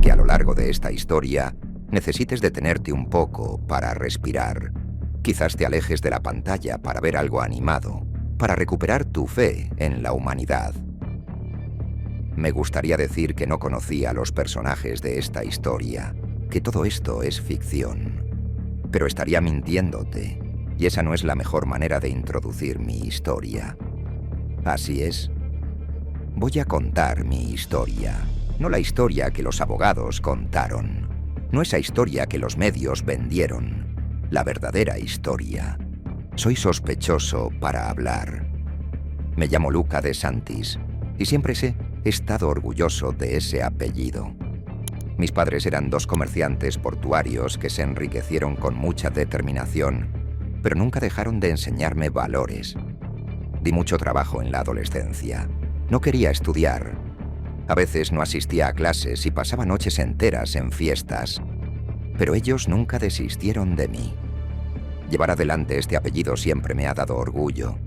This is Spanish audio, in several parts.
que a lo largo de esta historia necesites detenerte un poco para respirar. Quizás te alejes de la pantalla para ver algo animado, para recuperar tu fe en la humanidad. Me gustaría decir que no conocía a los personajes de esta historia, que todo esto es ficción. Pero estaría mintiéndote, y esa no es la mejor manera de introducir mi historia. Así es. Voy a contar mi historia, no la historia que los abogados contaron, no esa historia que los medios vendieron, la verdadera historia. Soy sospechoso para hablar. Me llamo Luca De Santis, y siempre he estado orgulloso de ese apellido. Mis padres eran dos comerciantes portuarios que se enriquecieron con mucha determinación, pero nunca dejaron de enseñarme valores. Di mucho trabajo en la adolescencia. No quería estudiar. A veces no asistía a clases y pasaba noches enteras en fiestas. Pero ellos nunca desistieron de mí. Llevar adelante este apellido siempre me ha dado orgullo.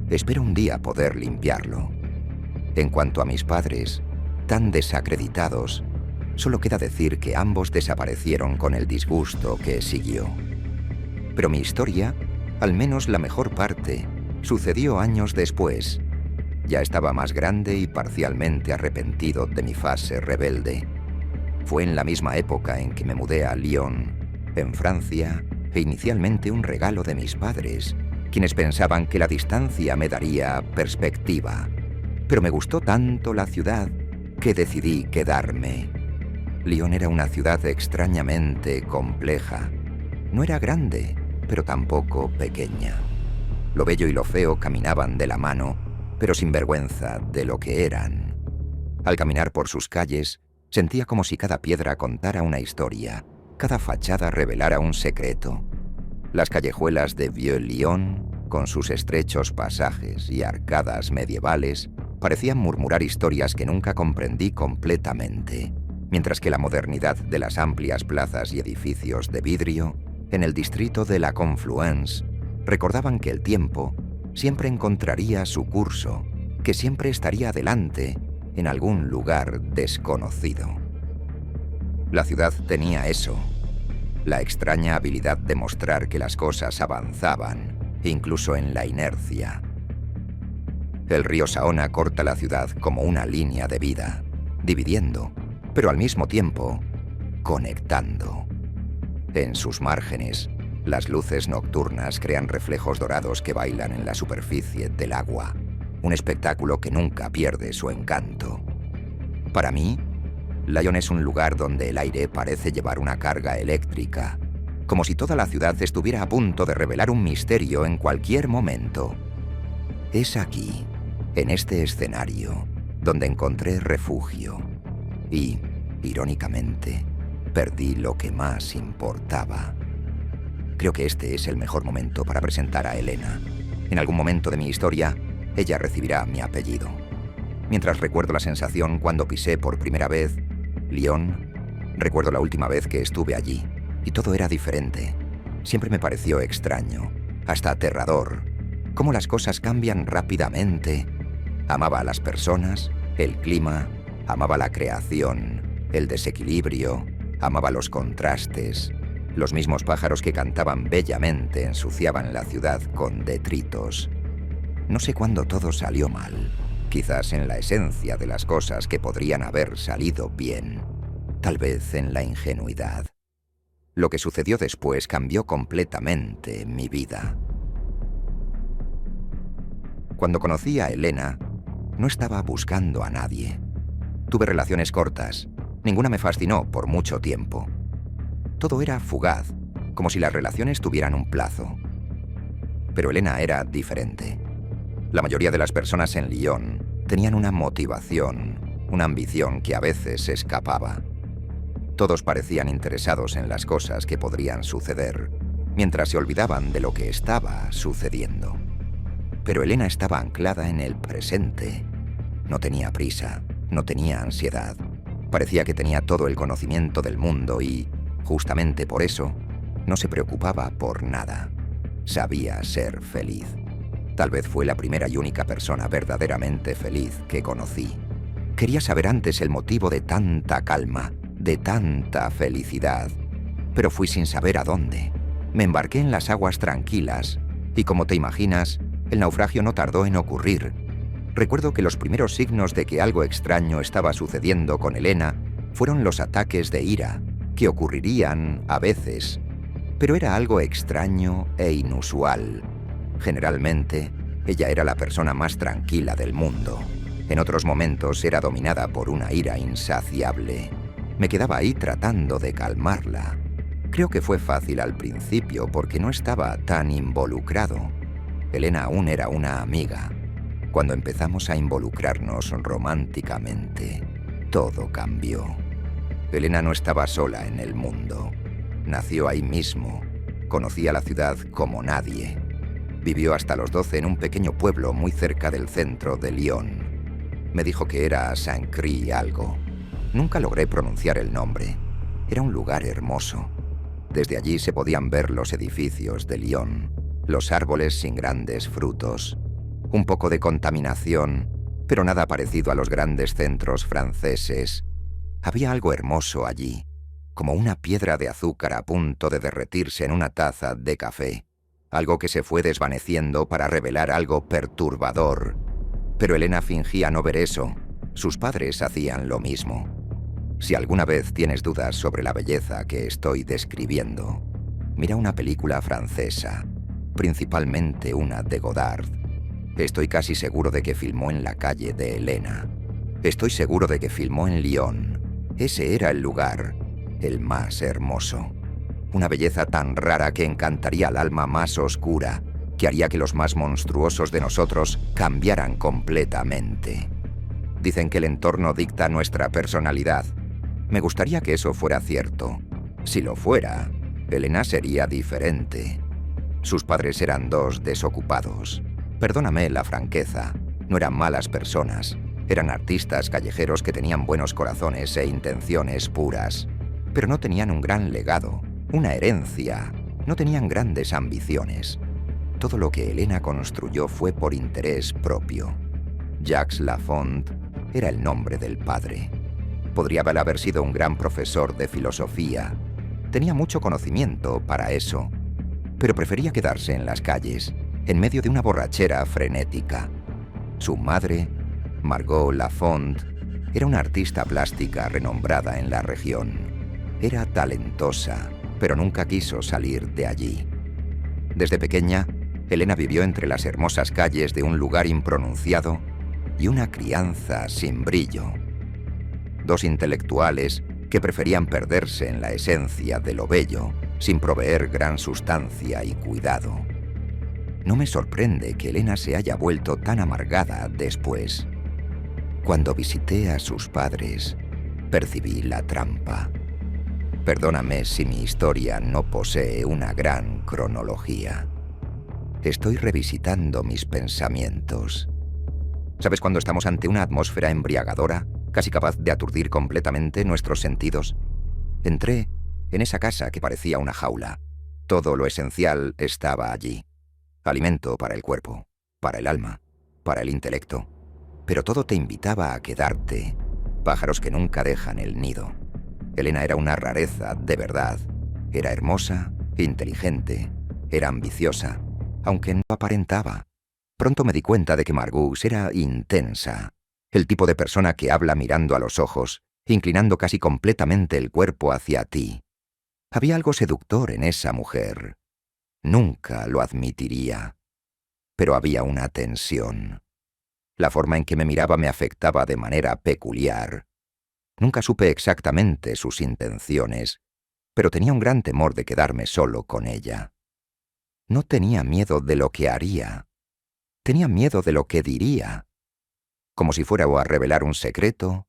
Espero un día poder limpiarlo. En cuanto a mis padres, tan desacreditados, solo queda decir que ambos desaparecieron con el disgusto que siguió. Pero mi historia, al menos la mejor parte, sucedió años después. Ya estaba más grande y parcialmente arrepentido de mi fase rebelde. Fue en la misma época en que me mudé a Lyon, en Francia, e inicialmente un regalo de mis padres, quienes pensaban que la distancia me daría perspectiva. Pero me gustó tanto la ciudad que decidí quedarme. Lyon era una ciudad extrañamente compleja. No era grande, pero tampoco pequeña. Lo bello y lo feo caminaban de la mano, pero sin vergüenza de lo que eran. Al caminar por sus calles, sentía como si cada piedra contara una historia, cada fachada revelara un secreto. Las callejuelas de Vieux-Lyon, con sus estrechos pasajes y arcadas medievales, parecían murmurar historias que nunca comprendí completamente, mientras que la modernidad de las amplias plazas y edificios de vidrio, en el distrito de la Confluence, recordaban que el tiempo siempre encontraría su curso, que siempre estaría adelante en algún lugar desconocido. La ciudad tenía eso, la extraña habilidad de mostrar que las cosas avanzaban, incluso en la inercia. El río Saona corta la ciudad como una línea de vida, dividiendo, pero al mismo tiempo, conectando. En sus márgenes, las luces nocturnas crean reflejos dorados que bailan en la superficie del agua, un espectáculo que nunca pierde su encanto. Para mí, Lyon es un lugar donde el aire parece llevar una carga eléctrica, como si toda la ciudad estuviera a punto de revelar un misterio en cualquier momento. Es aquí, en este escenario, donde encontré refugio y, irónicamente, perdí lo que más importaba. Creo que este es el mejor momento para presentar a Elena. En algún momento de mi historia, ella recibirá mi apellido. Mientras recuerdo la sensación cuando pisé por primera vez Lyon, recuerdo la última vez que estuve allí, y todo era diferente. Siempre me pareció extraño, hasta aterrador, cómo las cosas cambian rápidamente. Amaba a las personas, el clima, amaba la creación, el desequilibrio, amaba los contrastes. Los mismos pájaros que cantaban bellamente ensuciaban la ciudad con detritos. No sé cuándo todo salió mal, quizás en la esencia de las cosas que podrían haber salido bien, tal vez en la ingenuidad. Lo que sucedió después cambió completamente mi vida. Cuando conocí a Elena, no estaba buscando a nadie. Tuve relaciones cortas, ninguna me fascinó por mucho tiempo. Todo era fugaz, como si las relaciones tuvieran un plazo. Pero Elena era diferente. La mayoría de las personas en Lyon tenían una motivación, una ambición que a veces escapaba. Todos parecían interesados en las cosas que podrían suceder, mientras se olvidaban de lo que estaba sucediendo. Pero Elena estaba anclada en el presente. No tenía prisa, no tenía ansiedad. Parecía que tenía todo el conocimiento del mundo y, justamente por eso, no se preocupaba por nada. Sabía ser feliz. Tal vez fue la primera y única persona verdaderamente feliz que conocí. Quería saber antes el motivo de tanta calma, de tanta felicidad. Pero fui sin saber a dónde. Me embarqué en las aguas tranquilas y, como te imaginas, el naufragio no tardó en ocurrir. Recuerdo que los primeros signos de que algo extraño estaba sucediendo con Elena fueron los ataques de ira, que ocurrirían a veces, pero era algo extraño e inusual. Generalmente, ella era la persona más tranquila del mundo. En otros momentos era dominada por una ira insaciable. Me quedaba ahí tratando de calmarla. Creo que fue fácil al principio porque no estaba tan involucrado. Elena aún era una amiga. Cuando empezamos a involucrarnos románticamente, todo cambió. Elena no estaba sola en el mundo. Nació ahí mismo. Conocía la ciudad como nadie. Vivió hasta los 12 en un pequeño pueblo muy cerca del centro de Lyon. Me dijo que era Saint-Cry algo. Nunca logré pronunciar el nombre. Era un lugar hermoso. Desde allí se podían ver los edificios de Lyon, los árboles sin grandes frutos, un poco de contaminación, pero nada parecido a los grandes centros franceses. Había algo hermoso allí, como una piedra de azúcar a punto de derretirse en una taza de café, algo que se fue desvaneciendo para revelar algo perturbador. Pero Elena fingía no ver eso. Sus padres hacían lo mismo. Si alguna vez tienes dudas sobre la belleza que estoy describiendo, mira una película francesa, principalmente una de Godard. Estoy casi seguro de que filmó en la calle de Elena. Estoy seguro de que filmó en Lyon. Ese era el lugar, el más hermoso. Una belleza tan rara que encantaría al alma más oscura, que haría que los más monstruosos de nosotros cambiaran completamente. Dicen que el entorno dicta nuestra personalidad. Me gustaría que eso fuera cierto. Si lo fuera, Elena sería diferente. Sus padres eran dos desocupados. Perdóname la franqueza, no eran malas personas. Eran artistas callejeros que tenían buenos corazones e intenciones puras. Pero no tenían un gran legado, una herencia. No tenían grandes ambiciones. Todo lo que Elena construyó fue por interés propio. Jacques Lafont era el nombre del padre. Podría haber sido un gran profesor de filosofía. Tenía mucho conocimiento para eso, pero prefería quedarse en las calles, en medio de una borrachera frenética. Su madre, Margot Lafont, era una artista plástica renombrada en la región. Era talentosa, pero nunca quiso salir de allí. Desde pequeña, Elena vivió entre las hermosas calles de un lugar impronunciado y una crianza sin brillo. Dos intelectuales que preferían perderse en la esencia de lo bello, sin proveer gran sustancia y cuidado. No me sorprende que Elena se haya vuelto tan amargada después. Cuando visité a sus padres, percibí la trampa. Perdóname si mi historia no posee una gran cronología. Estoy revisitando mis pensamientos. ¿Sabes cuando estamos ante una atmósfera embriagadora, casi capaz de aturdir completamente nuestros sentidos? Entré en esa casa que parecía una jaula. Todo lo esencial estaba allí. Alimento para el cuerpo, para el alma, para el intelecto. Pero todo te invitaba a quedarte. Pájaros que nunca dejan el nido. Elena era una rareza, de verdad. Era hermosa, inteligente, era ambiciosa, aunque no aparentaba. Pronto me di cuenta de que Margot era intensa, el tipo de persona que habla mirando a los ojos, inclinando casi completamente el cuerpo hacia ti. Había algo seductor en esa mujer. Nunca lo admitiría. Pero había una tensión. La forma en que me miraba me afectaba de manera peculiar. Nunca supe exactamente sus intenciones, pero tenía un gran temor de quedarme solo con ella. No tenía miedo de lo que haría. Tenía miedo de lo que diría. Como si fuera o a revelar un secreto,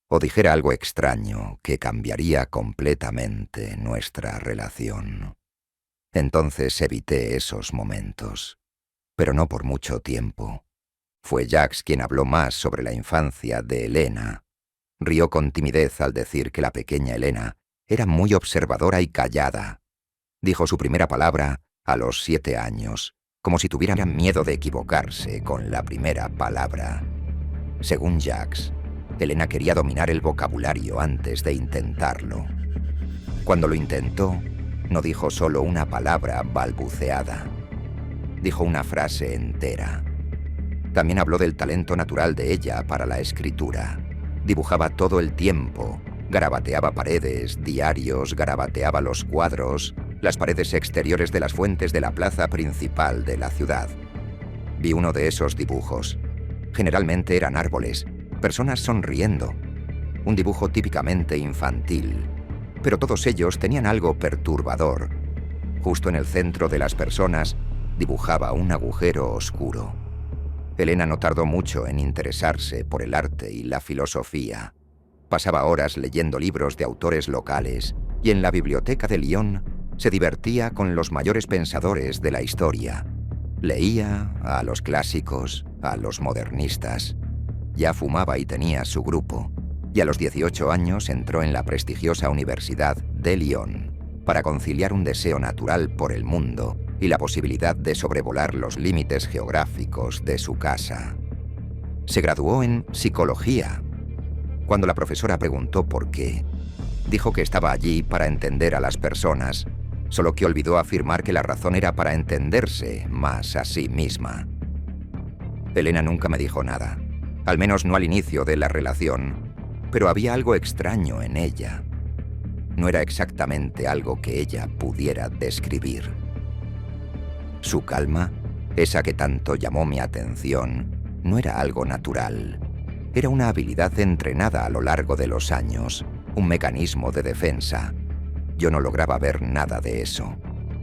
o dijera algo extraño que cambiaría completamente nuestra relación. Entonces evité esos momentos, pero no por mucho tiempo. Fue Jacques quien habló más sobre la infancia de Elena. Rió con timidez al decir que la pequeña Elena era muy observadora y callada. Dijo su primera palabra a los 7 años, como si tuviera miedo de equivocarse con la primera palabra. Según Jacques, Elena quería dominar el vocabulario antes de intentarlo. Cuando lo intentó, no dijo solo una palabra balbuceada. Dijo una frase entera. También habló del talento natural de ella para la escritura. Dibujaba todo el tiempo, garabateaba paredes, diarios, garabateaba los cuadros, las paredes exteriores de las fuentes de la plaza principal de la ciudad. Vi uno de esos dibujos. Generalmente eran árboles, personas sonriendo. Un dibujo típicamente infantil. Pero todos ellos tenían algo perturbador. Justo en el centro de las personas dibujaba un agujero oscuro. Elena no tardó mucho en interesarse por el arte y la filosofía. Pasaba horas leyendo libros de autores locales y en la biblioteca de Lyon se divertía con los mayores pensadores de la historia. Leía a los clásicos, a los modernistas. Ya fumaba y tenía su grupo. Y a los 18 años entró en la prestigiosa Universidad de Lyon para conciliar un deseo natural por el mundo y la posibilidad de sobrevolar los límites geográficos de su casa. Se graduó en psicología. Cuando la profesora preguntó por qué, dijo que estaba allí para entender a las personas, solo que olvidó afirmar que la razón era para entenderse más a sí misma. Elena nunca me dijo nada, al menos no al inicio de la relación, pero había algo extraño en ella. No era exactamente algo que ella pudiera describir. Su calma, esa que tanto llamó mi atención, no era algo natural. Era una habilidad entrenada a lo largo de los años, un mecanismo de defensa. Yo no lograba ver nada de eso.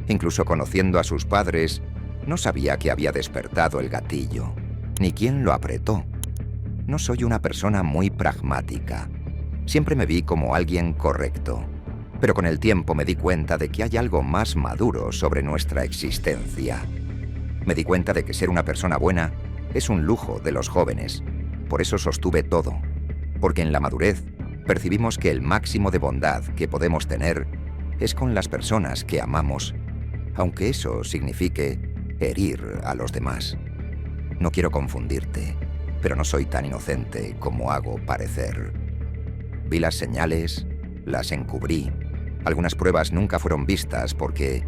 Incluso conociendo a sus padres, no sabía qué había despertado el gatillo, ni quién lo apretó. No soy una persona muy pragmática. Siempre me vi como alguien correcto. Pero con el tiempo me di cuenta de que hay algo más maduro sobre nuestra existencia. Me di cuenta de que ser una persona buena es un lujo de los jóvenes. Por eso sostuve todo. Porque en la madurez percibimos que el máximo de bondad que podemos tener es con las personas que amamos, aunque eso signifique herir a los demás. No quiero confundirte, pero no soy tan inocente como hago parecer. Vi las señales, las encubrí. Algunas pruebas nunca fueron vistas porque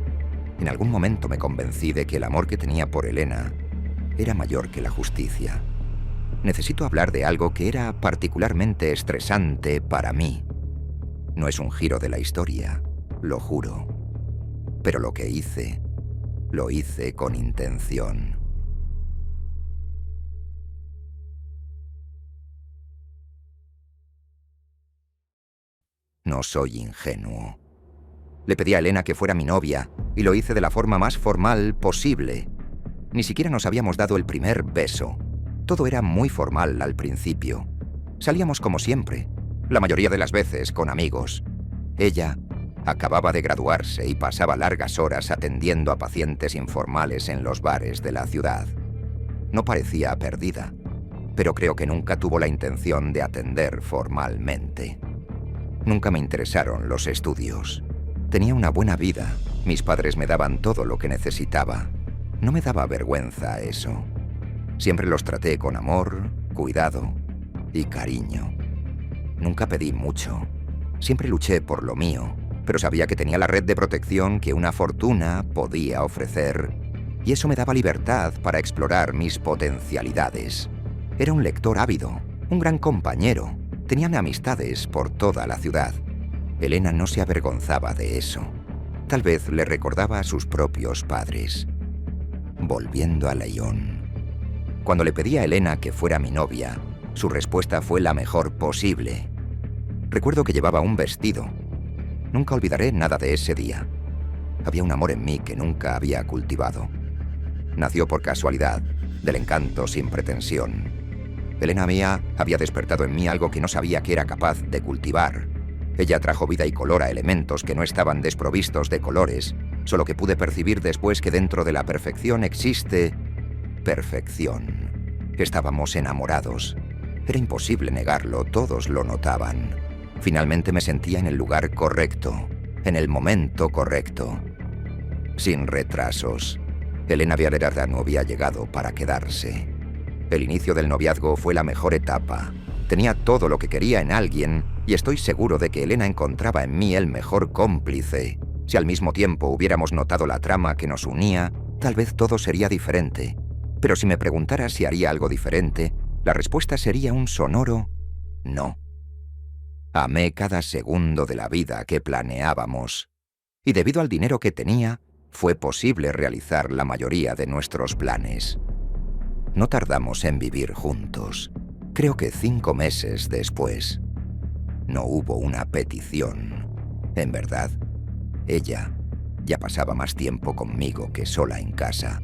en algún momento me convencí de que el amor que tenía por Elena era mayor que la justicia. Necesito hablar de algo que era particularmente estresante para mí. No es un giro de la historia, lo juro. Pero lo que hice, lo hice con intención. No soy ingenuo. Le pedí a Elena que fuera mi novia y lo hice de la forma más formal posible. Ni siquiera nos habíamos dado el primer beso. Todo era muy formal al principio. Salíamos como siempre, la mayoría de las veces con amigos. Ella acababa de graduarse y pasaba largas horas atendiendo a pacientes informales en los bares de la ciudad. No parecía perdida, pero creo que nunca tuvo la intención de atender formalmente. Nunca me interesaron los estudios. Tenía una buena vida. Mis padres me daban todo lo que necesitaba. No me daba vergüenza eso. Siempre los traté con amor, cuidado y cariño. Nunca pedí mucho. Siempre luché por lo mío, pero sabía que tenía la red de protección que una fortuna podía ofrecer, y eso me daba libertad para explorar mis potencialidades. Era un lector ávido, un gran compañero. Tenían amistades por toda la ciudad. Elena no se avergonzaba de eso. Tal vez le recordaba a sus propios padres. Volviendo a Lyon. Cuando le pedí a Elena que fuera mi novia, su respuesta fue la mejor posible. Recuerdo que llevaba un vestido. Nunca olvidaré nada de ese día. Había un amor en mí que nunca había cultivado. Nació por casualidad, del encanto sin pretensión. Elena mía había despertado en mí algo que no sabía que era capaz de cultivar. Ella trajo vida y color a elementos que no estaban desprovistos de colores, solo que pude percibir después que dentro de la perfección existe perfección. Estábamos enamorados. Era imposible negarlo, todos lo notaban. Finalmente me sentía en el lugar correcto, en el momento correcto. Sin retrasos. Elena Villarearda no había llegado para quedarse. El inicio del noviazgo fue la mejor etapa. Tenía todo lo que quería en alguien y estoy seguro de que Elena encontraba en mí el mejor cómplice. Si al mismo tiempo hubiéramos notado la trama que nos unía, tal vez todo sería diferente. Pero si me preguntaras si haría algo diferente, la respuesta sería un sonoro no. Amé cada segundo de la vida que planeábamos. Y debido al dinero que tenía, fue posible realizar la mayoría de nuestros planes. No tardamos en vivir juntos. Creo que 5 meses después. No hubo una petición. En verdad, ella ya pasaba más tiempo conmigo que sola en casa.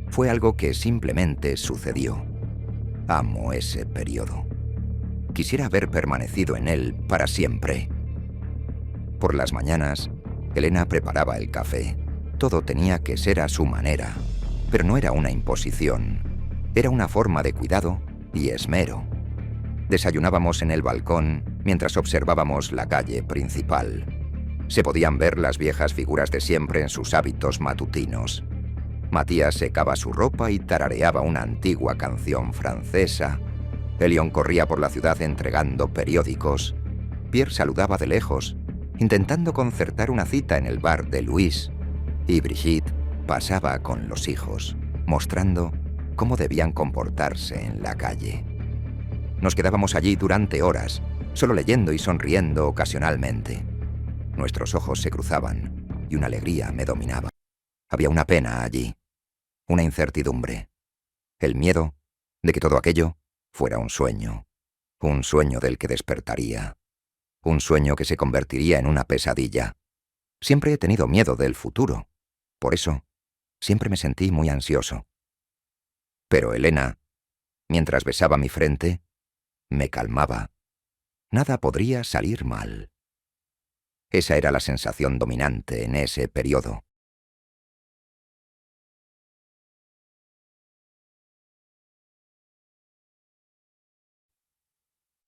Fue algo que simplemente sucedió. Amo ese periodo. Quisiera haber permanecido en él para siempre. Por las mañanas, Elena preparaba el café. Todo tenía que ser a su manera, pero no era una imposición. Era una forma de cuidado y esmero. Desayunábamos en el balcón mientras observábamos la calle principal. Se podían ver las viejas figuras de siempre en sus hábitos matutinos. Matías secaba su ropa y tarareaba una antigua canción francesa. Elion corría por la ciudad entregando periódicos. Pierre saludaba de lejos, intentando concertar una cita en el bar de Louis. Y Brigitte pasaba con los hijos, mostrando cómo debían comportarse en la calle. Nos quedábamos allí durante horas, solo leyendo y sonriendo ocasionalmente. Nuestros ojos se cruzaban y una alegría me dominaba. Había una pena allí, una incertidumbre, el miedo de que todo aquello fuera un sueño del que despertaría, un sueño que se convertiría en una pesadilla. Siempre he tenido miedo del futuro, por eso siempre me sentí muy ansioso. Pero Elena, mientras besaba mi frente, me calmaba. Nada podría salir mal. Esa era la sensación dominante en ese periodo.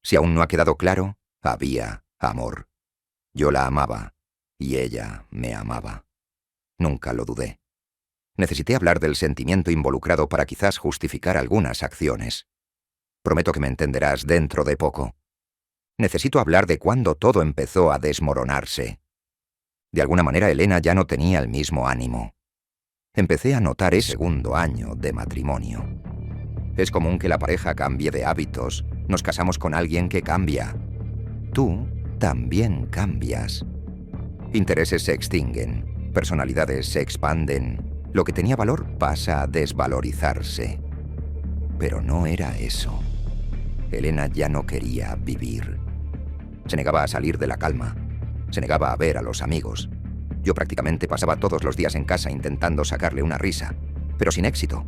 Si aún no ha quedado claro, había amor. Yo la amaba y ella me amaba. Nunca lo dudé. Necesité hablar del sentimiento involucrado para quizás justificar algunas acciones. Prometo que me entenderás dentro de poco. Necesito hablar de cuando todo empezó a desmoronarse. De alguna manera Elena ya no tenía el mismo ánimo. Empecé a notar ese segundo año de matrimonio. Es común que la pareja cambie de hábitos. Nos casamos con alguien que cambia. Tú también cambias. Intereses se extinguen, personalidades se expanden. Lo que tenía valor pasa a desvalorizarse. Pero no era eso. Elena ya no quería vivir. Se negaba a salir de la calma. Se negaba a ver a los amigos. Yo prácticamente pasaba todos los días en casa intentando sacarle una risa, pero sin éxito.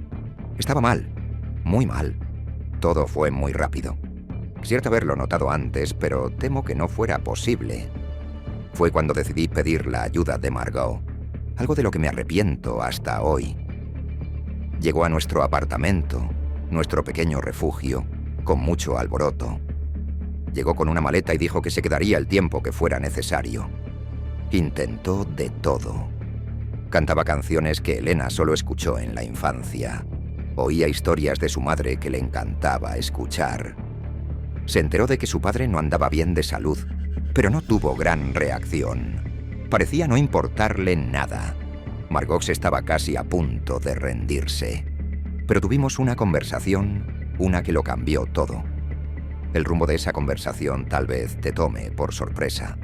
Estaba mal, muy mal. Todo fue muy rápido. Cierto haberlo notado antes, pero temo que no fuera posible. Fue cuando decidí pedir la ayuda de Margot, algo de lo que me arrepiento hasta hoy. Llegó a nuestro apartamento, nuestro pequeño refugio, con mucho alboroto. Llegó con una maleta y dijo que se quedaría el tiempo que fuera necesario. Intentó de todo. Cantaba canciones que Elena solo escuchó en la infancia. Oía historias de su madre que le encantaba escuchar. Se enteró de que su padre no andaba bien de salud, pero no tuvo gran reacción. Parecía no importarle nada. Margot estaba casi a punto de rendirse. Pero tuvimos una conversación, una que lo cambió todo. El rumbo de esa conversación tal vez te tome por sorpresa.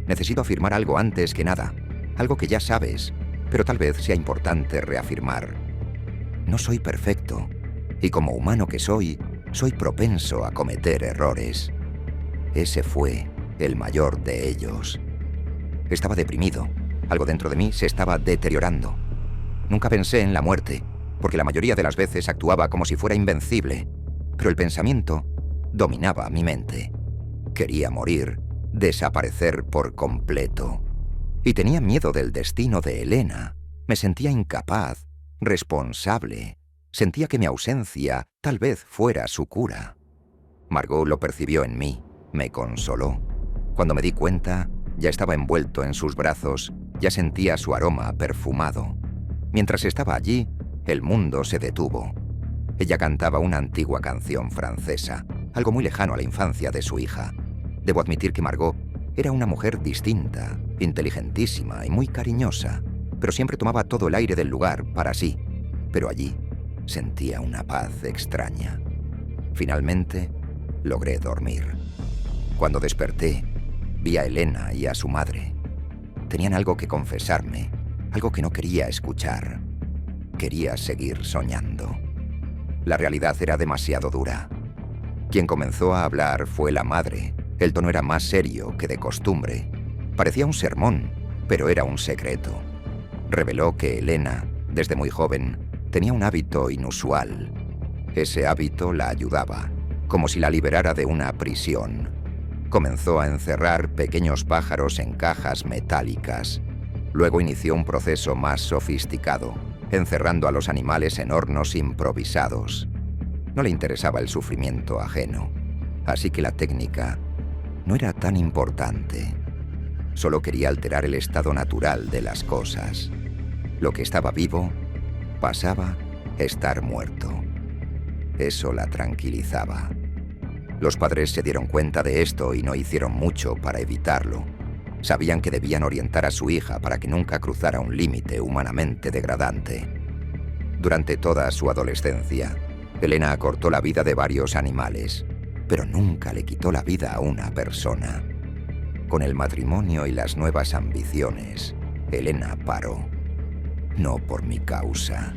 Necesito afirmar algo antes que nada, algo que ya sabes, pero tal vez sea importante reafirmar. No soy perfecto, y como humano que soy propenso a cometer errores. Ese fue el mayor de ellos. Estaba deprimido. Algo dentro de mí se estaba deteriorando. Nunca pensé en la muerte, porque la mayoría de las veces actuaba como si fuera invencible, pero el pensamiento dominaba mi mente. Quería morir, desaparecer por completo. Y tenía miedo del destino de Elena. Me sentía incapaz, responsable. Sentía que mi ausencia tal vez fuera su cura. Margot lo percibió en mí, me consoló. Cuando me di cuenta, ya estaba envuelto en sus brazos, ya sentía su aroma perfumado. Mientras estaba allí, el mundo se detuvo. Ella cantaba una antigua canción francesa. algo muy lejano a la infancia de su hija. Debo admitir que Margot era una mujer distinta, inteligentísima y muy cariñosa, pero siempre tomaba todo el aire del lugar para sí. Pero allí sentía una paz extraña. Finalmente, logré dormir. Cuando desperté, vi a Elena y a su madre. Tenían algo que confesarme, algo que no quería escuchar. Quería seguir soñando. La realidad era demasiado dura. Quien comenzó a hablar fue la madre. El tono era más serio que de costumbre. Parecía un sermón, pero era un secreto. Reveló que Elena, desde muy joven, tenía un hábito inusual. Ese hábito la ayudaba, como si la liberara de una prisión. Comenzó a encerrar pequeños pájaros en cajas metálicas. Luego inició un proceso más sofisticado, encerrando a los animales en hornos improvisados. No le interesaba el sufrimiento ajeno, así que la técnica no era tan importante. Solo quería alterar el estado natural de las cosas. Lo que estaba vivo pasaba a estar muerto. Eso la tranquilizaba. Los padres se dieron cuenta de esto y no hicieron mucho para evitarlo. Sabían que debían orientar a su hija para que nunca cruzara un límite humanamente degradante. Durante toda su adolescencia, Elena acortó la vida de varios animales, pero nunca le quitó la vida a una persona. Con el matrimonio y las nuevas ambiciones, Elena paró. No por mi causa,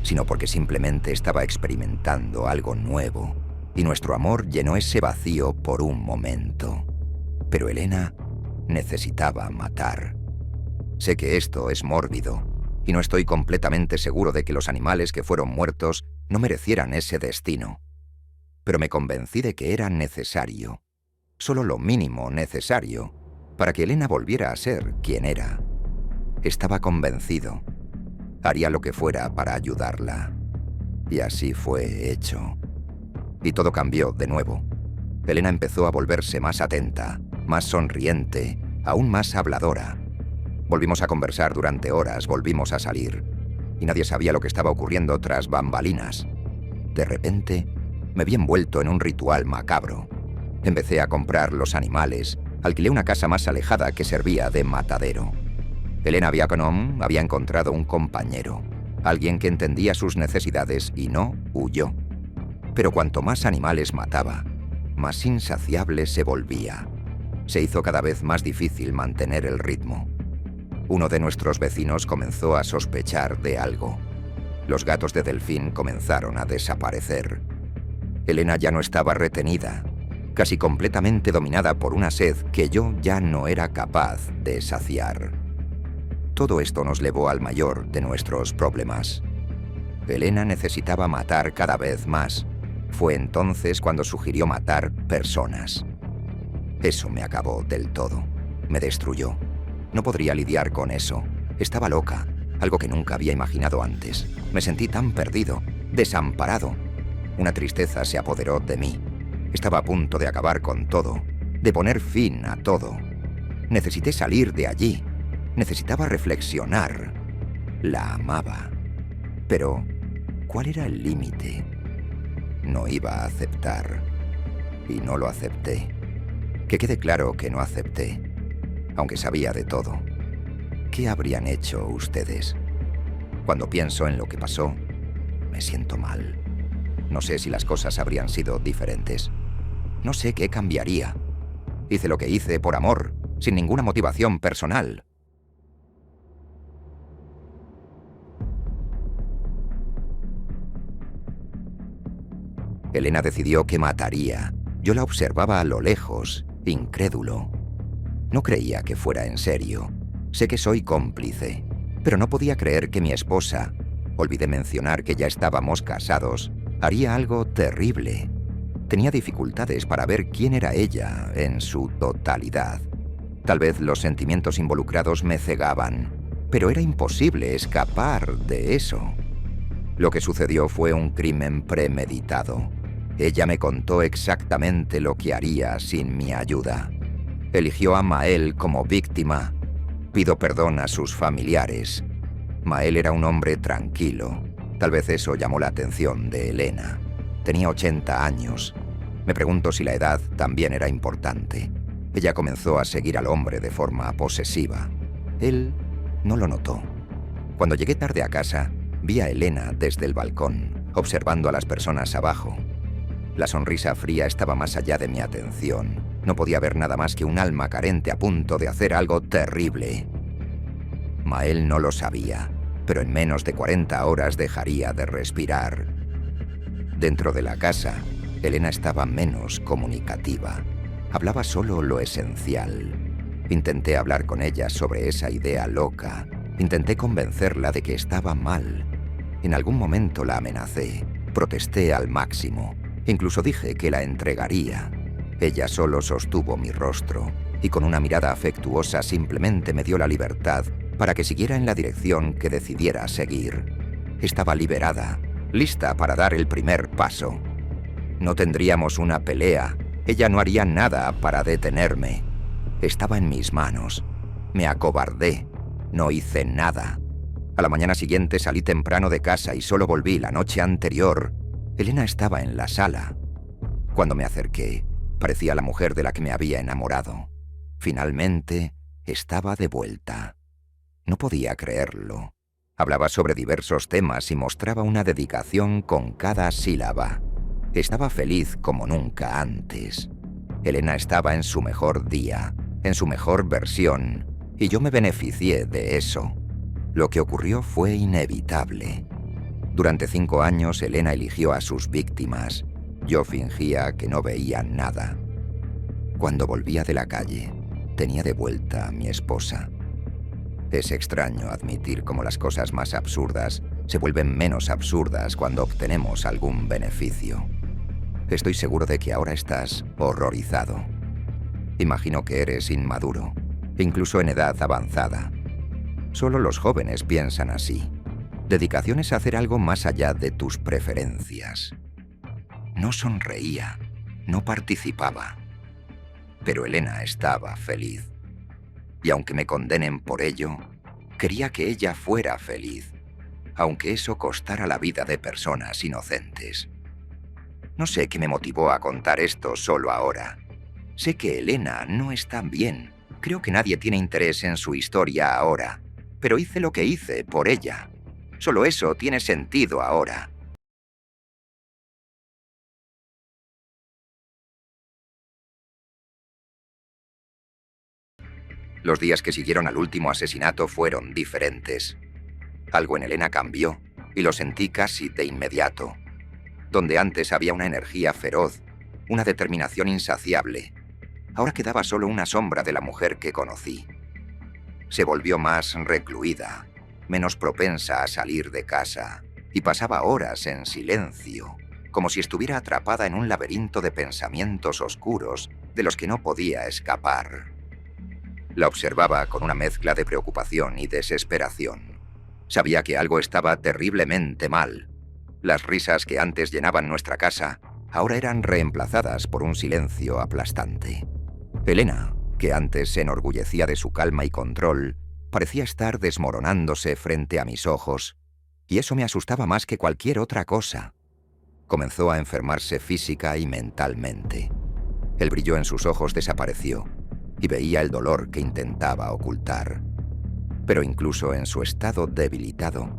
sino porque simplemente estaba experimentando algo nuevo, y nuestro amor llenó ese vacío por un momento. Pero Elena necesitaba matar. Sé que esto es mórbido, y no estoy completamente seguro de que los animales que fueron muertos no merecieran ese destino. Pero me convencí de que era necesario, solo lo mínimo necesario, para que Elena volviera a ser quien era. Estaba convencido. Haría lo que fuera para ayudarla. Y así fue hecho. Y todo cambió de nuevo. Elena empezó a volverse más atenta, más sonriente, aún más habladora. Volvimos a conversar durante horas, volvimos a salir. Y nadie sabía lo que estaba ocurriendo tras bambalinas. De repente, me vi envuelto en un ritual macabro. Empecé a comprar los animales, alquilé una casa más alejada que servía de matadero. Elena Viaconom había encontrado un compañero, alguien que entendía sus necesidades y no huyó. Pero cuanto más animales mataba, más insaciable se volvía. Se hizo cada vez más difícil mantener el ritmo. Uno de nuestros vecinos comenzó a sospechar de algo. Los gatos de Delfín comenzaron a desaparecer. Elena ya no estaba retenida, casi completamente dominada por una sed que yo ya no era capaz de saciar. Todo esto nos llevó al mayor de nuestros problemas. Elena necesitaba matar cada vez más. Fue entonces cuando sugirió matar personas. Eso me acabó del todo. Me destruyó. No podría lidiar con eso. Estaba loca, algo que nunca había imaginado antes. Me sentí tan perdido, desamparado. Una tristeza se apoderó de mí. Estaba a punto de acabar con todo, de poner fin a todo. Necesité salir de allí. Necesitaba reflexionar. La amaba. Pero, ¿cuál era el límite? No iba a aceptar. Y no lo acepté. Que quede claro que no acepté, aunque sabía de todo. ¿Qué habrían hecho ustedes? Cuando pienso en lo que pasó, me siento mal. No sé si las cosas habrían sido diferentes. No sé qué cambiaría. Hice lo que hice por amor, sin ninguna motivación personal. Elena decidió que mataría. Yo la observaba a lo lejos, incrédulo. No creía que fuera en serio. Sé que soy cómplice, pero no podía creer que mi esposa, olvidé mencionar que ya estábamos casados, haría algo terrible. Tenía dificultades para ver quién era ella en su totalidad. Tal vez los sentimientos involucrados me cegaban, pero era imposible escapar de eso. Lo que sucedió fue un crimen premeditado. Ella me contó exactamente lo que haría sin mi ayuda. Eligió a Mael como víctima. Pido perdón a sus familiares. Mael era un hombre tranquilo. Tal vez eso llamó la atención de Elena. Tenía 80 años. Me pregunto si la edad también era importante. Ella comenzó a seguir al hombre de forma posesiva. Él no lo notó. Cuando llegué tarde a casa, vi a Elena desde el balcón, observando a las personas abajo. La sonrisa fría estaba más allá de mi atención. No podía ver nada más que un alma carente a punto de hacer algo terrible. Mael no lo sabía, pero en menos de 40 horas dejaría de respirar. Dentro de la casa, Elena estaba menos comunicativa. Hablaba solo lo esencial. Intenté hablar con ella sobre esa idea loca. Intenté convencerla de que estaba mal. En algún momento la amenacé. Protesté al máximo. Incluso dije que la entregaría. Ella solo sostuvo mi rostro y con una mirada afectuosa simplemente me dio la libertad para que siguiera en la dirección que decidiera seguir. Estaba liberada, lista para dar el primer paso. No tendríamos una pelea. Ella no haría nada para detenerme. Estaba en mis manos. Me acobardé. No hice nada. A la mañana siguiente salí temprano de casa y solo volví la noche anterior. Elena estaba en la sala. Cuando me acerqué, parecía la mujer de la que me había enamorado. Finalmente, estaba de vuelta. No podía creerlo. Hablaba sobre diversos temas y mostraba una dedicación con cada sílaba. Estaba feliz como nunca antes. Elena estaba en su mejor día, en su mejor versión, y yo me beneficié de eso. Lo que ocurrió fue inevitable. Durante 5 años, Elena eligió a sus víctimas. Yo fingía que no veía nada. Cuando volvía de la calle, tenía de vuelta a mi esposa. Es extraño admitir cómo las cosas más absurdas se vuelven menos absurdas cuando obtenemos algún beneficio. Estoy seguro de que ahora estás horrorizado. Imagino que eres inmaduro, incluso en edad avanzada. Solo los jóvenes piensan así. Dedicación es hacer algo más allá de tus preferencias. No sonreía, no participaba. Pero Elena estaba feliz. Y aunque me condenen por ello, quería que ella fuera feliz, aunque eso costara la vida de personas inocentes. No sé qué me motivó a contar esto solo ahora. Sé que Elena no está bien. Creo que nadie tiene interés en su historia ahora. Pero hice lo que hice por ella. Solo eso tiene sentido ahora. Los días que siguieron al último asesinato fueron diferentes. Algo en Elena cambió, y lo sentí casi de inmediato. Donde antes había una energía feroz, una determinación insaciable, ahora quedaba solo una sombra de la mujer que conocí. Se volvió más recluida, menos propensa a salir de casa, y pasaba horas en silencio, como si estuviera atrapada en un laberinto de pensamientos oscuros de los que no podía escapar. La observaba con una mezcla de preocupación y desesperación. Sabía que algo estaba terriblemente mal. Las risas que antes llenaban nuestra casa ahora eran reemplazadas por un silencio aplastante. Elena, que antes se enorgullecía de su calma y control, parecía estar desmoronándose frente a mis ojos, y eso me asustaba más que cualquier otra cosa. Comenzó a enfermarse física y mentalmente. El brillo en sus ojos desapareció, y veía el dolor que intentaba ocultar. Pero incluso en su estado debilitado,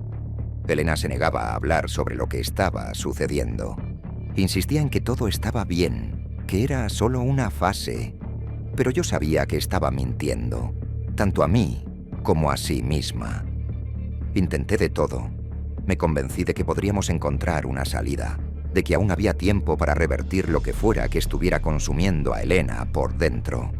Elena se negaba a hablar sobre lo que estaba sucediendo. Insistía en que todo estaba bien, que era solo una fase. Pero yo sabía que estaba mintiendo, tanto a mí como a sí misma. Intenté de todo. Me convencí de que podríamos encontrar una salida, de que aún había tiempo para revertir lo que fuera que estuviera consumiendo a Elena por dentro.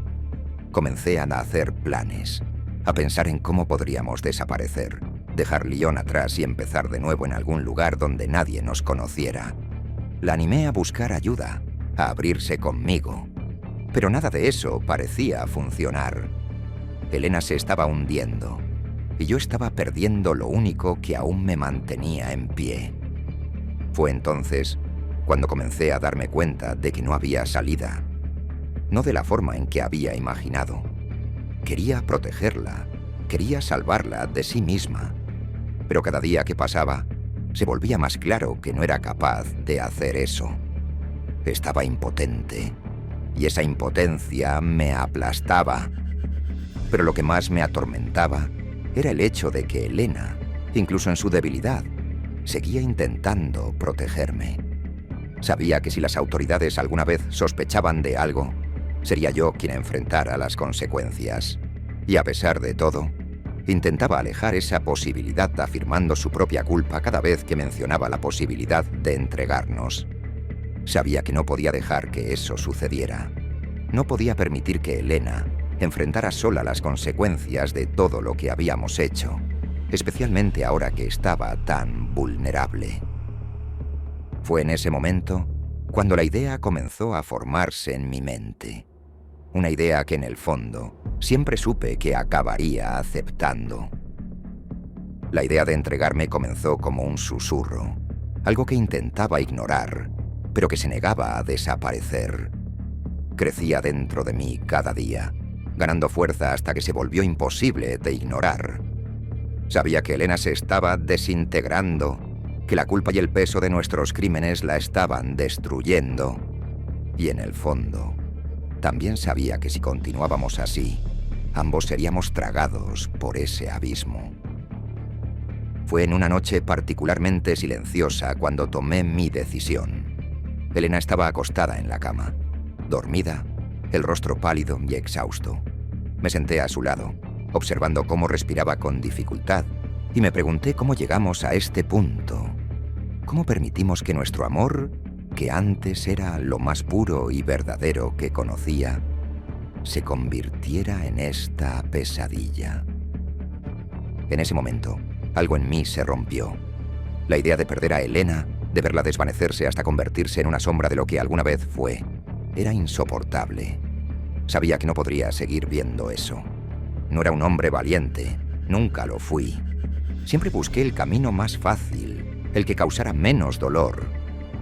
Comencé a hacer planes, a pensar en cómo podríamos desaparecer, dejar Lyon atrás y empezar de nuevo en algún lugar donde nadie nos conociera. La animé a buscar ayuda, a abrirse conmigo. Pero nada de eso parecía funcionar. Elena se estaba hundiendo, y yo estaba perdiendo lo único que aún me mantenía en pie. Fue entonces cuando comencé a darme cuenta de que no había salida. No de la forma en que había imaginado. Quería protegerla, quería salvarla de sí misma. Pero cada día que pasaba, se volvía más claro que no era capaz de hacer eso. Estaba impotente, y esa impotencia me aplastaba. Pero lo que más me atormentaba era el hecho de que Elena, incluso en su debilidad, seguía intentando protegerme. Sabía que si las autoridades alguna vez sospechaban de algo, sería yo quien enfrentara las consecuencias. Y a pesar de todo, intentaba alejar esa posibilidad afirmando su propia culpa cada vez que mencionaba la posibilidad de entregarnos. Sabía que no podía dejar que eso sucediera. No podía permitir que Elena enfrentara sola las consecuencias de todo lo que habíamos hecho, especialmente ahora que estaba tan vulnerable. Fue en ese momento cuando la idea comenzó a formarse en mi mente. Una idea que en el fondo siempre supe que acabaría aceptando. La idea de entregarme comenzó como un susurro, algo que intentaba ignorar, pero que se negaba a desaparecer. Crecía dentro de mí cada día, ganando fuerza hasta que se volvió imposible de ignorar. Sabía que Elena se estaba desintegrando, que la culpa y el peso de nuestros crímenes la estaban destruyendo. Y en el fondo, también sabía que si continuábamos así, ambos seríamos tragados por ese abismo. Fue en una noche particularmente silenciosa cuando tomé mi decisión. Elena estaba acostada en la cama, dormida, el rostro pálido y exhausto. Me senté a su lado, observando cómo respiraba con dificultad, y me pregunté cómo llegamos a este punto. ¿Cómo permitimos que nuestro amor, que antes era lo más puro y verdadero que conocía, se convirtiera en esta pesadilla? En ese momento, algo en mí se rompió. La idea de perder a Elena, de verla desvanecerse hasta convertirse en una sombra de lo que alguna vez fue, era insoportable. Sabía que no podría seguir viendo eso. No era un hombre valiente, nunca lo fui. Siempre busqué el camino más fácil, el que causara menos dolor.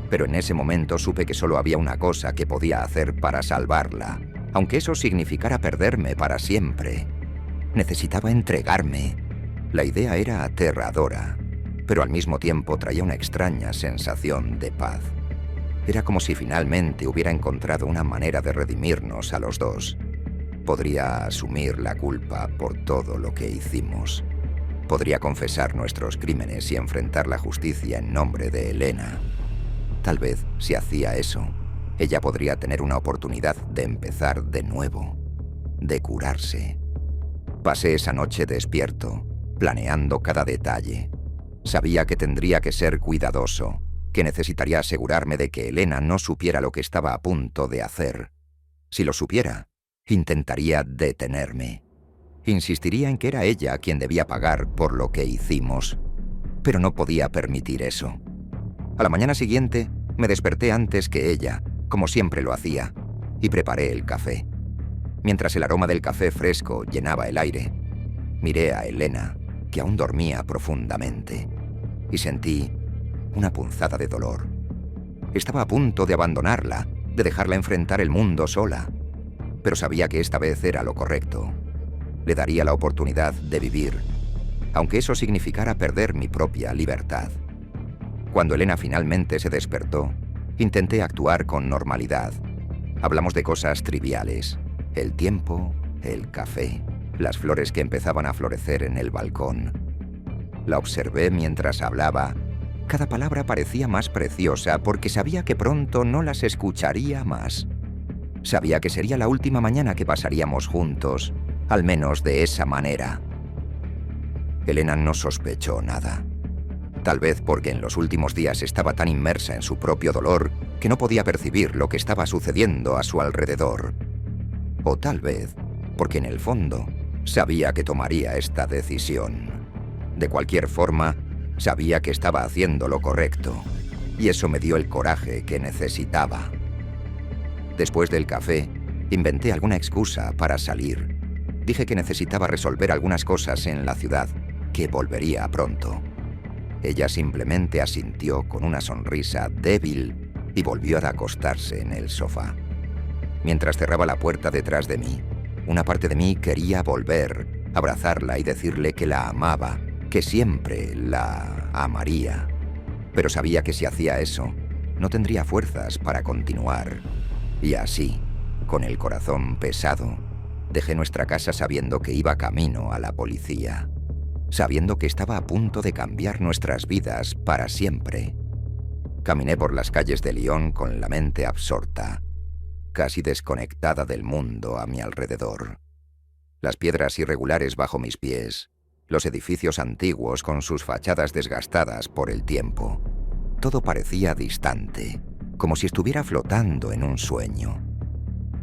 Pero en ese momento supe que solo había una cosa que podía hacer para salvarla, aunque eso significara perderme para siempre. Necesitaba entregarme. La idea era aterradora, pero al mismo tiempo traía una extraña sensación de paz. Era como si finalmente hubiera encontrado una manera de redimirnos a los dos. Podría asumir la culpa por todo lo que hicimos. Podría confesar nuestros crímenes y enfrentar la justicia en nombre de Elena. Tal vez, si hacía eso, ella podría tener una oportunidad de empezar de nuevo, de curarse. Pasé esa noche despierto, planeando cada detalle. Sabía que tendría que ser cuidadoso, que necesitaría asegurarme de que Elena no supiera lo que estaba a punto de hacer. Si lo supiera, intentaría detenerme. Insistiría en que era ella quien debía pagar por lo que hicimos, pero no podía permitir eso. A la mañana siguiente, me desperté antes que ella, como siempre lo hacía, y preparé el café. Mientras el aroma del café fresco llenaba el aire, miré a Elena, que aún dormía profundamente, y sentí una punzada de dolor. Estaba a punto de abandonarla, de dejarla enfrentar el mundo sola, pero sabía que esta vez era lo correcto. Le daría la oportunidad de vivir, aunque eso significara perder mi propia libertad. Cuando Elena finalmente se despertó, intenté actuar con normalidad. Hablamos de cosas triviales: el tiempo, el café, las flores que empezaban a florecer en el balcón. La observé mientras hablaba. Cada palabra parecía más preciosa porque sabía que pronto no las escucharía más. Sabía que sería la última mañana que pasaríamos juntos, al menos de esa manera. Elena no sospechó nada. Tal vez porque en los últimos días estaba tan inmersa en su propio dolor que no podía percibir lo que estaba sucediendo a su alrededor. O tal vez porque en el fondo sabía que tomaría esta decisión. De cualquier forma, sabía que estaba haciendo lo correcto, y eso me dio el coraje que necesitaba. Después del café, inventé alguna excusa para salir. Dije que necesitaba resolver algunas cosas en la ciudad, que volvería pronto. Ella simplemente asintió con una sonrisa débil y volvió a acostarse en el sofá. Mientras cerraba la puerta detrás de mí, una parte de mí quería volver, abrazarla y decirle que la amaba, que siempre la amaría. Pero sabía que si hacía eso, no tendría fuerzas para continuar. Y así, con el corazón pesado, dejé nuestra casa sabiendo que iba camino a la policía, sabiendo que estaba a punto de cambiar nuestras vidas para siempre. Caminé por las calles de Lyon con la mente absorta, casi desconectada del mundo a mi alrededor. Las piedras irregulares bajo mis pies, los edificios antiguos con sus fachadas desgastadas por el tiempo. Todo parecía distante, como si estuviera flotando en un sueño.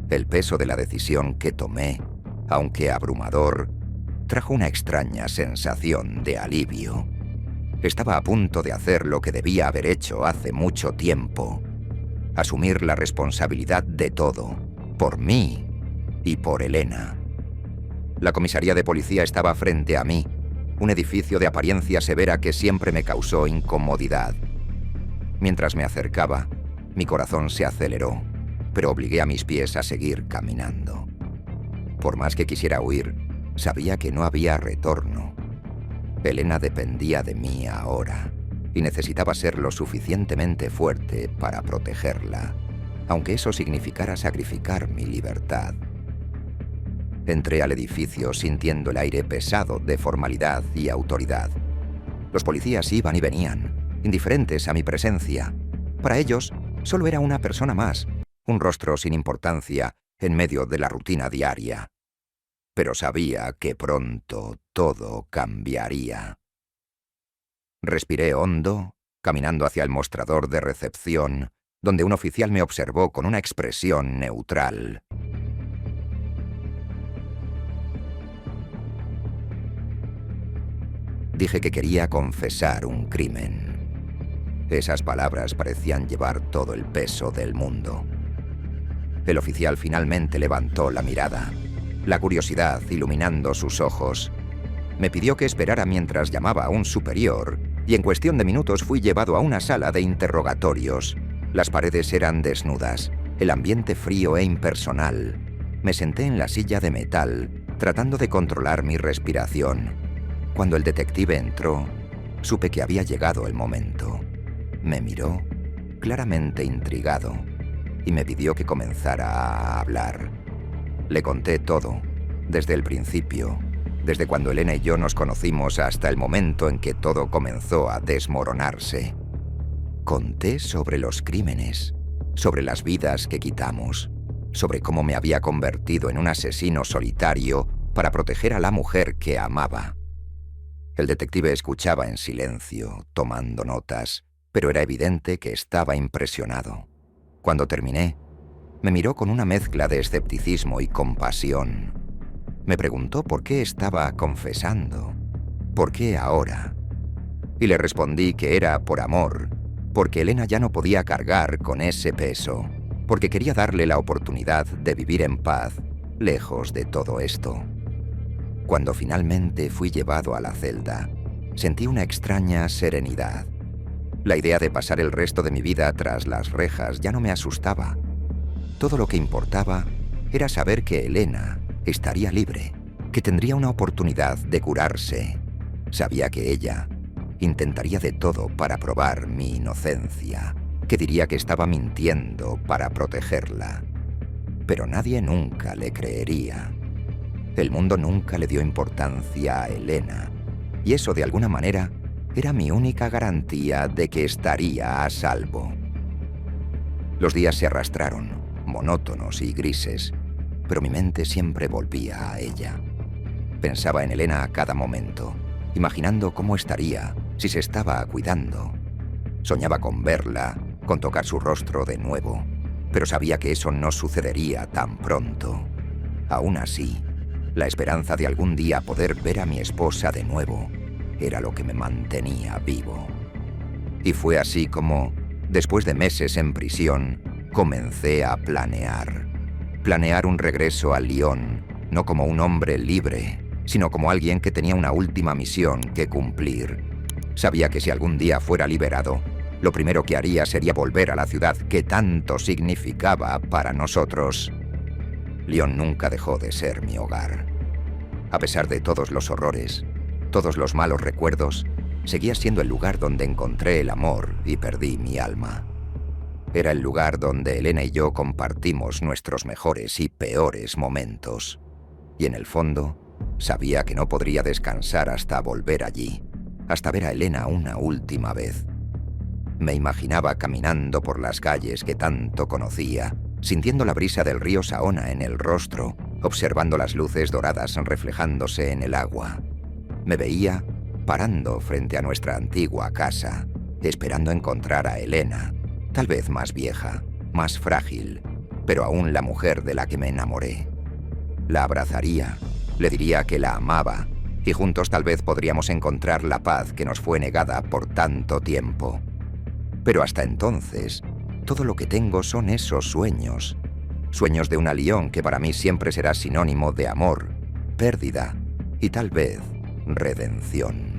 El peso de la decisión que tomé, aunque abrumador, trajo una extraña sensación de alivio. Estaba a punto de hacer lo que debía haber hecho hace mucho tiempo: asumir la responsabilidad de todo, por mí y por Elena. La comisaría de policía estaba frente a mí, un edificio de apariencia severa que siempre me causó incomodidad. Mientras me acercaba, mi corazón se aceleró, pero obligué a mis pies a seguir caminando. Por más que quisiera huir, sabía que no había retorno. Elena dependía de mí ahora, y necesitaba ser lo suficientemente fuerte para protegerla, aunque eso significara sacrificar mi libertad. Entré al edificio sintiendo el aire pesado de formalidad y autoridad. Los policías iban y venían, indiferentes a mi presencia. Para ellos, solo era una persona más, un rostro sin importancia en medio de la rutina diaria. Pero sabía que pronto todo cambiaría. Respiré hondo, caminando hacia el mostrador de recepción, donde un oficial me observó con una expresión neutral. Dije que quería confesar un crimen. Esas palabras parecían llevar todo el peso del mundo. El oficial finalmente levantó la mirada, la curiosidad iluminando sus ojos. Me pidió que esperara mientras llamaba a un superior, y en cuestión de minutos fui llevado a una sala de interrogatorios. Las paredes eran desnudas, el ambiente frío e impersonal. Me senté en la silla de metal, tratando de controlar mi respiración. Cuando el detective entró, supe que había llegado el momento. Me miró, claramente intrigado, y me pidió que comenzara a hablar. Le conté todo, desde el principio, desde cuando Elena y yo nos conocimos hasta el momento en que todo comenzó a desmoronarse. Conté sobre los crímenes, sobre las vidas que quitamos, sobre cómo me había convertido en un asesino solitario para proteger a la mujer que amaba. El detective escuchaba en silencio, tomando notas, pero era evidente que estaba impresionado. Cuando terminé, me miró con una mezcla de escepticismo y compasión. Me preguntó por qué estaba confesando, por qué ahora. Y le respondí que era por amor, porque Elena ya no podía cargar con ese peso, porque quería darle la oportunidad de vivir en paz, lejos de todo esto. Cuando finalmente fui llevado a la celda, sentí una extraña serenidad. La idea de pasar el resto de mi vida tras las rejas ya no me asustaba. Todo lo que importaba era saber que Elena estaría libre, que tendría una oportunidad de curarse. Sabía que ella intentaría de todo para probar mi inocencia, que diría que estaba mintiendo para protegerla. Pero nadie nunca le creería. El mundo nunca le dio importancia a Elena, y eso de alguna manera era mi única garantía de que estaría a salvo. Los días se arrastraron, monótonos y grises, pero mi mente siempre volvía a ella. Pensaba en Elena a cada momento, imaginando cómo estaría si se estaba cuidando. Soñaba con verla, con tocar su rostro de nuevo, pero sabía que eso no sucedería tan pronto. Aún así, la esperanza de algún día poder ver a mi esposa de nuevo era lo que me mantenía vivo. Y fue así como, después de meses en prisión, comencé a planear. Planear un regreso a Lyon, no como un hombre libre, sino como alguien que tenía una última misión que cumplir. Sabía que si algún día fuera liberado, lo primero que haría sería volver a la ciudad que tanto significaba para nosotros. Lyon nunca dejó de ser mi hogar. A pesar de todos los horrores, todos los malos recuerdos, seguía siendo el lugar donde encontré el amor y perdí mi alma. Era el lugar donde Elena y yo compartimos nuestros mejores y peores momentos. Y en el fondo, sabía que no podría descansar hasta volver allí, hasta ver a Elena una última vez. Me imaginaba caminando por las calles que tanto conocía, sintiendo la brisa del río Saona en el rostro, observando las luces doradas reflejándose en el agua. Me veía parando frente a nuestra antigua casa, esperando encontrar a Elena, tal vez más vieja, más frágil, pero aún la mujer de la que me enamoré. La abrazaría, le diría que la amaba, y juntos tal vez podríamos encontrar la paz que nos fue negada por tanto tiempo. Pero hasta entonces, todo lo que tengo son esos sueños. Sueños de una Lyon que para mí siempre será sinónimo de amor, pérdida y tal vez redención.